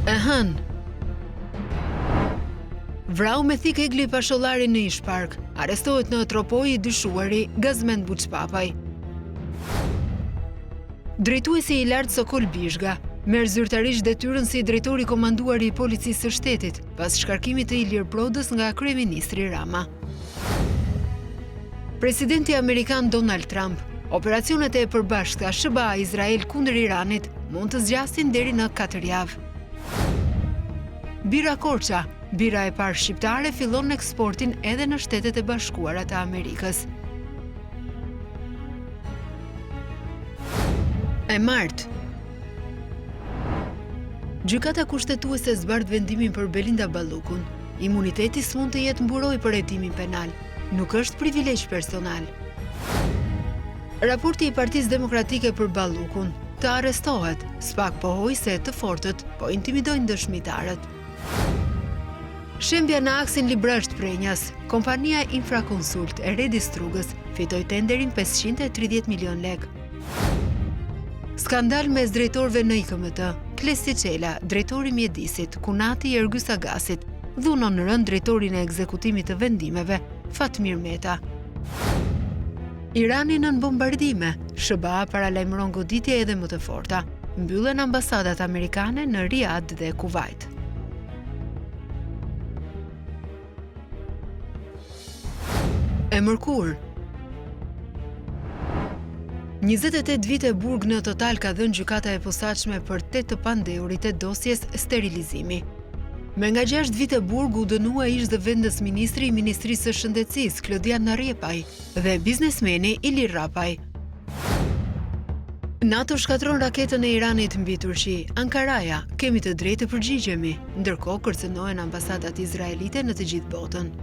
E hën. Vrau me thik Egli Pashollari në Ishpark. Arestohet në Tropoj i dyshuari Gazmend Buçpapaj. Drejtuesi i lartë Sokol Bishga merr zyrtarisht detyrën si drejtori komanduari i Policisë së Shtetit pas shkarkimit të Ilir Prodës nga kryeministri Rama. Presidenti amerikan Donald Trump: operacionet e përbashkëta SBA-Izrael kundër Iranit mund të zgjasin deri në 4 javë. Bira Korça, bira e parë shqiptare, fillon eksportin edhe në Shtetet e Bashkuara të Amerikës. E martë. Gjykata kushtetuese zbardh vendimin për Belinda Ballukun. Imuniteti s'mund të jetë mburoj për hetimin penal. Nuk është privilegj personal. Raporti i Partisë Demokratike për Ballukun: të arrestohet, s'pak pohoj se të fortët po intimidojnë dëshmitarët. Shembja në aksin Librasht Prenjas, kompania Infraconsult e Redis Strugës fitoi tenderin 530 milion lek. Skandal mes drejtorëve në IKMT: Klesti Çela, drejtori i mjedisit, Kunati i Ergys Agasit, dhunon rënd drejtorin e ekzekutimit të vendimeve, Fatmir Meta. Irani nën bombardime, SBA paralajmëron goditje edhe më të forta. Mbyllen ambasadat amerikane në Riyadh dhe Kuvajt. E mërkur. 28 vite burg në total ka dhënë gjykata e posaçme për 8 të pandeurit e dosjes sterilizimi. Me nga 6 vite burg u dënua ish zëvendës ministri i Ministrisë së Shëndetësisë Klodian Narjepaj dhe biznesmeni Ilir Rapaj. NATO shkatron raketën e Iranit mbi Turqi. Ankaraja: kemi të drejtë të përgjigjemi, ndërkohë kërcënohen ambasadat izraelite në të gjithë botën.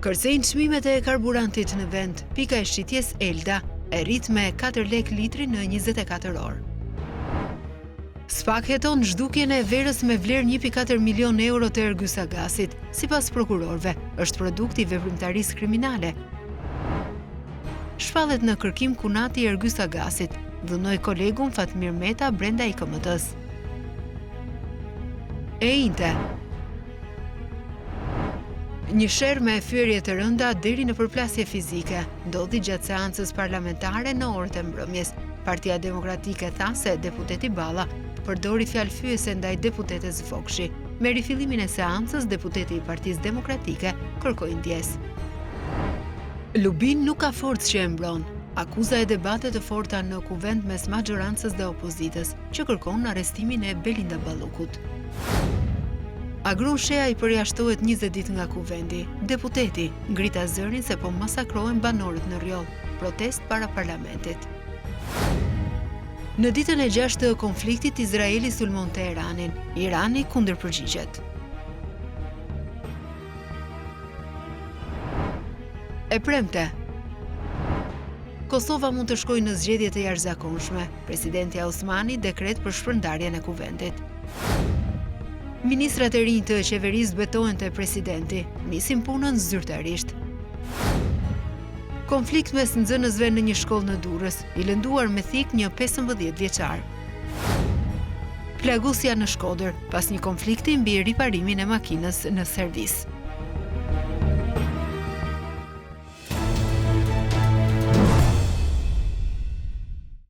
Kërcejnë çmimet e karburantit në vend. Pika e shitjes Elda e rrit me 4 lek litri në 24 orë. SPAK heton zhdukjen e verës me vlerë 1,4 milion euro të Ergys Agasit. Sipas prokurorëve, është produkt i veprimtarisë kriminale. Shpallet në kërkim Kunati i Ergys Agasit, dhunoi kolegun Fatmir Meta brenda IKMT-s. E inte. Një sherr me fyerje të rënda deri në përplasje fizike ndodhi gjatë seancës parlamentare në orët e mbrëmjes. Partia Demokratike tha se deputeti Balla përdori fjalë fyese ndaj deputetes Vokshi. Me rifillimin e seancës, deputeti i Partisë Demokratike kërkoi ndjes. Lubin nuk ka forcë që e mbron. Akuza e debate të forta në kuvend mes majorancës dhe opozitës, që kërkon arrestimin e Belinda Ballukut. Agron Shea i përjashtohet 20 ditë nga kuvendi. Deputeti ngrita zërin se po masakrohen banorët në rjoll. Protest para parlamentit. Në ditën e 6 të konfliktit, Izraeli sulmon Teheranin. Irani kundërpërgjigjet. E premte. Kosova mund të shkojë në zgjedhje të jashtëzakonshme. Presidenti Osmani dekret për shpërndarjen e kuvendit. Ministrat e rinj të qeverisë betohen te presidenti, nisin punën zyrtarisht. Konflikt mes nxënësve në një shkollë në Durrës, i lënduar me thik një 15 vjeçar. Plagosja në Shkodër pas një konflikti mbi riparimin e makinës në servis.